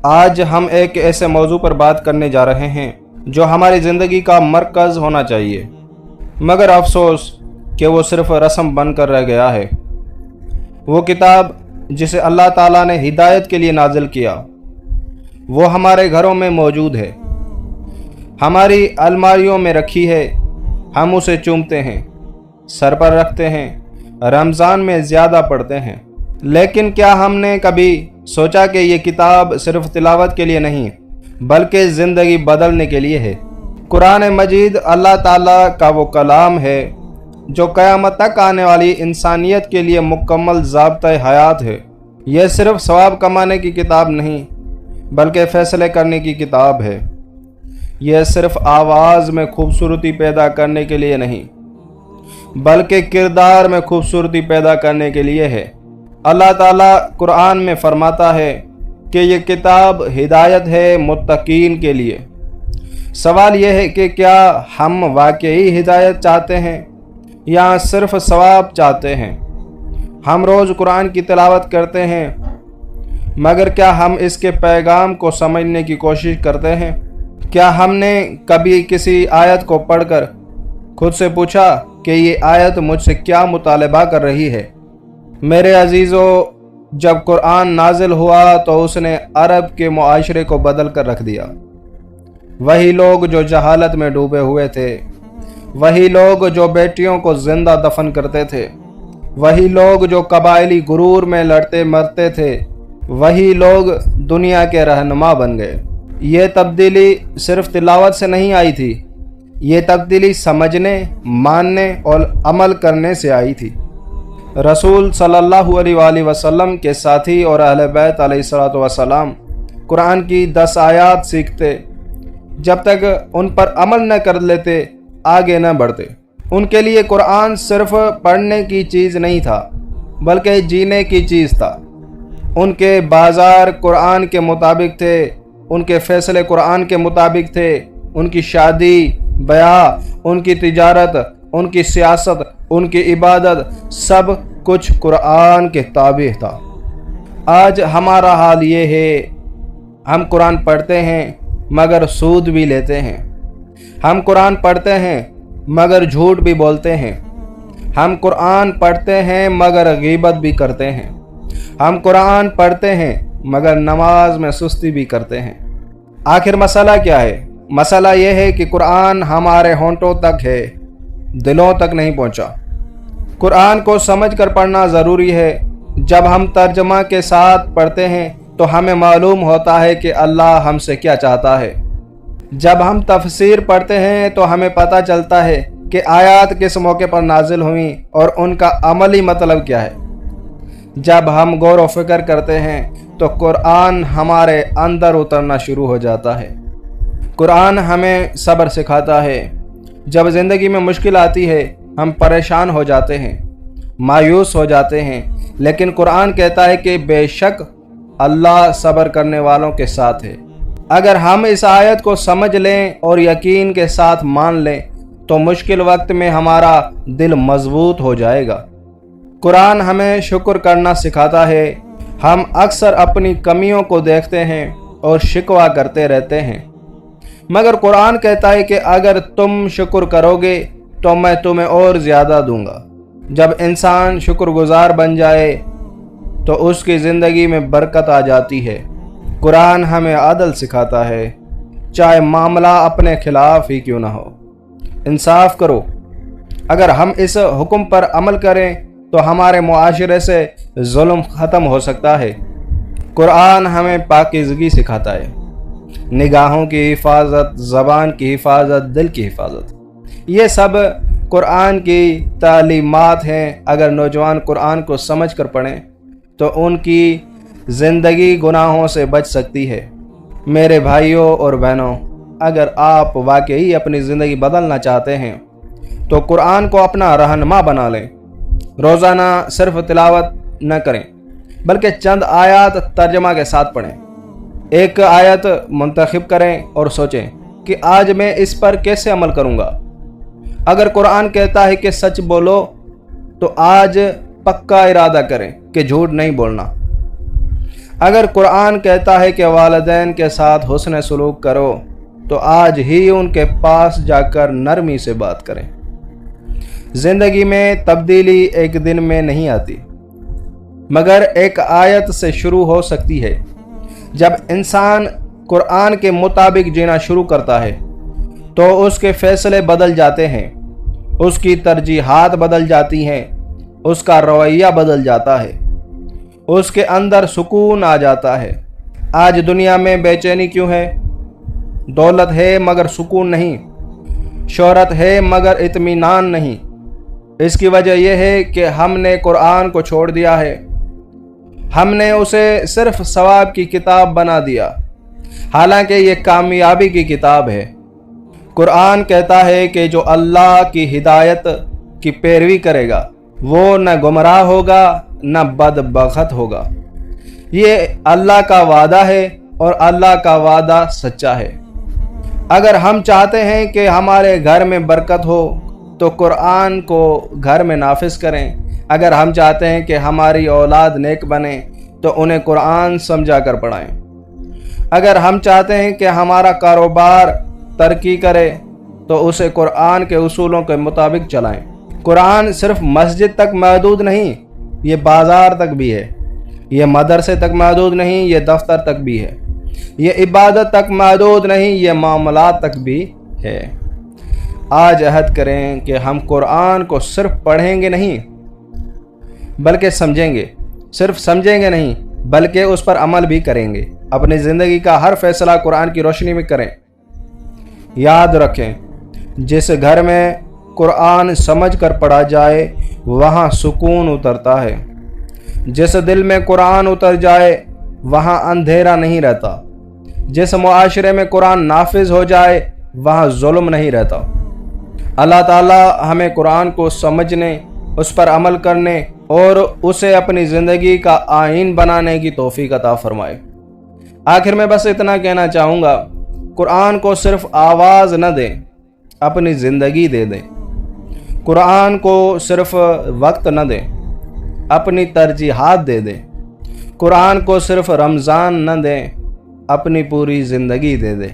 آج ہم ایک ایسے موضوع پر بات کرنے جا رہے ہیں جو ہماری زندگی کا مرکز ہونا چاہیے، مگر افسوس کہ وہ صرف رسم بن کر رہ گیا ہے۔ وہ کتاب جسے اللہ تعالیٰ نے ہدایت کے لیے نازل کیا، وہ ہمارے گھروں میں موجود ہے، ہماری الماریوں میں رکھی ہے، ہم اسے چومتے ہیں، سر پر رکھتے ہیں، رمضان میں زیادہ پڑھتے ہیں۔ لیکن کیا ہم نے کبھی سوچا کہ یہ کتاب صرف تلاوت کے لیے نہیں بلکہ زندگی بدلنے کے لیے ہے؟ قرآن مجید اللہ تعالیٰ کا وہ کلام ہے جو قیامت تک آنے والی انسانیت کے لیے مکمل ضابطۂ حیات ہے۔ یہ صرف ثواب کمانے کی کتاب نہیں بلکہ فیصلے کرنے کی کتاب ہے۔ یہ صرف آواز میں خوبصورتی پیدا کرنے کے لیے نہیں بلکہ کردار میں خوبصورتی پیدا کرنے کے لیے ہے۔ اللہ تعالیٰ قرآن میں فرماتا ہے کہ یہ کتاب ہدایت ہے متقین کے لیے۔ سوال یہ ہے کہ کیا ہم واقعی ہدایت چاہتے ہیں یا صرف ثواب چاہتے ہیں؟ ہم روز قرآن کی تلاوت کرتے ہیں، مگر کیا ہم اس کے پیغام کو سمجھنے کی کوشش کرتے ہیں؟ کیا ہم نے کبھی کسی آیت کو پڑھ کر خود سے پوچھا کہ یہ آیت مجھ سے کیا مطالبہ کر رہی ہے؟ میرے عزیزو، جب قرآن نازل ہوا تو اس نے عرب کے معاشرے کو بدل کر رکھ دیا۔ وہی لوگ جو جہالت میں ڈوبے ہوئے تھے، وہی لوگ جو بیٹیوں کو زندہ دفن کرتے تھے، وہی لوگ جو قبائلی غرور میں لڑتے مرتے تھے، وہی لوگ دنیا کے رہنما بن گئے۔ یہ تبدیلی صرف تلاوت سے نہیں آئی تھی، یہ تبدیلی سمجھنے، ماننے اور عمل کرنے سے آئی تھی۔ رسول صلی اللہ علیہ وآلہ وسلم کے ساتھی اور اہل بیت علیہ الصلوۃ والسلام قرآن کی 10 آیات سیکھتے، جب تک ان پر عمل نہ کر لیتے آگے نہ بڑھتے۔ ان کے لیے قرآن صرف پڑھنے کی چیز نہیں تھا بلکہ جینے کی چیز تھا۔ ان کے بازار قرآن کے مطابق تھے، ان کے فیصلے قرآن کے مطابق تھے، ان کی شادی بیاہ، ان کی تجارت، ان کی سیاست، ان کی عبادت، سب کچھ قرآن کے تابع تھا۔ آج ہمارا حال یہ ہے، ہم قرآن پڑھتے ہیں مگر سود بھی لیتے ہیں، ہم قرآن پڑھتے ہیں مگر جھوٹ بھی بولتے ہیں، ہم قرآن پڑھتے ہیں مگر غیبت بھی کرتے ہیں، ہم قرآن پڑھتے ہیں مگر نماز میں سستی بھی کرتے ہیں۔ آخر مسئلہ کیا ہے؟ مسئلہ یہ ہے کہ قرآن ہمارے ہونٹوں تک ہے، دلوں تک نہیں پہنچا۔ قرآن کو سمجھ کر پڑھنا ضروری ہے۔ جب ہم ترجمہ کے ساتھ پڑھتے ہیں تو ہمیں معلوم ہوتا ہے کہ اللہ ہم سے کیا چاہتا ہے۔ جب ہم تفسیر پڑھتے ہیں تو ہمیں پتہ چلتا ہے کہ آیات کس موقع پر نازل ہوئیں اور ان کا عملی مطلب کیا ہے۔ جب ہم غور و فکر کرتے ہیں تو قرآن ہمارے اندر اترنا شروع ہو جاتا ہے۔ قرآن ہمیں صبر سکھاتا ہے۔ جب زندگی میں مشکل آتی ہے ہم پریشان ہو جاتے ہیں، مایوس ہو جاتے ہیں، لیکن قرآن کہتا ہے کہ بے شک اللہ صبر کرنے والوں کے ساتھ ہے۔ اگر ہم اس آیت کو سمجھ لیں اور یقین کے ساتھ مان لیں تو مشکل وقت میں ہمارا دل مضبوط ہو جائے گا۔ قرآن ہمیں شکر کرنا سکھاتا ہے۔ ہم اکثر اپنی کمیوں کو دیکھتے ہیں اور شکوہ کرتے رہتے ہیں، مگر قرآن کہتا ہے کہ اگر تم شکر کرو گے تو میں تمہیں اور زیادہ دوں گا۔ جب انسان شکر گزار بن جائے تو اس کی زندگی میں برکت آ جاتی ہے۔ قرآن ہمیں عدل سکھاتا ہے، چاہے معاملہ اپنے خلاف ہی کیوں نہ ہو۔ انصاف کرو۔ اگر ہم اس حکم پر عمل کریں تو ہمارے معاشرے سے ظلم ختم ہو سکتا ہے۔ قرآن ہمیں پاکیزگی سکھاتا ہے، نگاہوں کی حفاظت، زبان کی حفاظت، دل کی حفاظت۔ یہ سب قرآن کی تعلیمات ہیں۔ اگر نوجوان قرآن کو سمجھ کر پڑھیں تو ان کی زندگی گناہوں سے بچ سکتی ہے۔ میرے بھائیوں اور بہنوں، اگر آپ واقعی اپنی زندگی بدلنا چاہتے ہیں تو قرآن کو اپنا رہنما بنا لیں۔ روزانہ صرف تلاوت نہ کریں بلکہ چند آیات ترجمہ کے ساتھ پڑھیں۔ ایک آیت منتخب کریں اور سوچیں کہ آج میں اس پر کیسے عمل کروں گا۔ اگر قرآن کہتا ہے کہ سچ بولو تو آج پکا ارادہ کریں کہ جھوٹ نہیں بولنا۔ اگر قرآن کہتا ہے کہ والدین کے ساتھ حسن سلوک کرو تو آج ہی ان کے پاس جا کر نرمی سے بات کریں۔ زندگی میں تبدیلی ایک دن میں نہیں آتی، مگر ایک آیت سے شروع ہو سکتی ہے۔ جب انسان قرآن کے مطابق جینا شروع کرتا ہے تو اس کے فیصلے بدل جاتے ہیں، اس کی ترجیحات بدل جاتی ہیں، اس کا رویہ بدل جاتا ہے، اس کے اندر سکون آ جاتا ہے۔ آج دنیا میں بے چینی کیوں ہے؟ دولت ہے مگر سکون نہیں، شہرت ہے مگر اطمینان نہیں۔ اس کی وجہ یہ ہے کہ ہم نے قرآن کو چھوڑ دیا ہے، ہم نے اسے صرف ثواب کی کتاب بنا دیا، حالانکہ یہ کامیابی کی کتاب ہے۔ قرآن کہتا ہے کہ جو اللہ کی ہدایت کی پیروی کرے گا وہ نہ گمراہ ہوگا نہ بدبخت ہوگا۔ یہ اللہ کا وعدہ ہے اور اللہ کا وعدہ سچا ہے۔ اگر ہم چاہتے ہیں کہ ہمارے گھر میں برکت ہو تو قرآن کو گھر میں نافذ کریں۔ اگر ہم چاہتے ہیں کہ ہماری اولاد نیک بنے تو انہیں قرآن سمجھا کر پڑھائیں۔ اگر ہم چاہتے ہیں کہ ہمارا کاروبار ترقی کرے تو اسے قرآن کے اصولوں کے مطابق چلائیں۔ قرآن صرف مسجد تک محدود نہیں، یہ بازار تک بھی ہے، یہ مدرسے تک محدود نہیں، یہ دفتر تک بھی ہے، یہ عبادت تک محدود نہیں، یہ معاملات تک بھی ہے۔ آج عہد کریں کہ ہم قرآن کو صرف پڑھیں گے نہیں بلکہ سمجھیں گے، صرف سمجھیں گے نہیں بلکہ اس پر عمل بھی کریں گے۔ اپنی زندگی کا ہر فیصلہ قرآن کی روشنی میں کریں۔ یاد رکھیں، جس گھر میں قرآن سمجھ کر پڑھا جائے وہاں سکون اترتا ہے، جس دل میں قرآن اتر جائے وہاں اندھیرا نہیں رہتا، جس معاشرے میں قرآن نافذ ہو جائے وہاں ظلم نہیں رہتا۔ اللہ تعالی ہمیں قرآن کو سمجھنے، اس پر عمل کرنے اور اسے اپنی زندگی کا آئین بنانے کی توفیق عطا فرمائے۔ آخر میں بس اتنا کہنا چاہوں گا، قرآن کو صرف آواز نہ دیں، اپنی زندگی دے دیں۔ قرآن کو صرف وقت نہ دیں، اپنی ترجیحات دے دیں۔ قرآن کو صرف رمضان نہ دیں، اپنی پوری زندگی دے دیں۔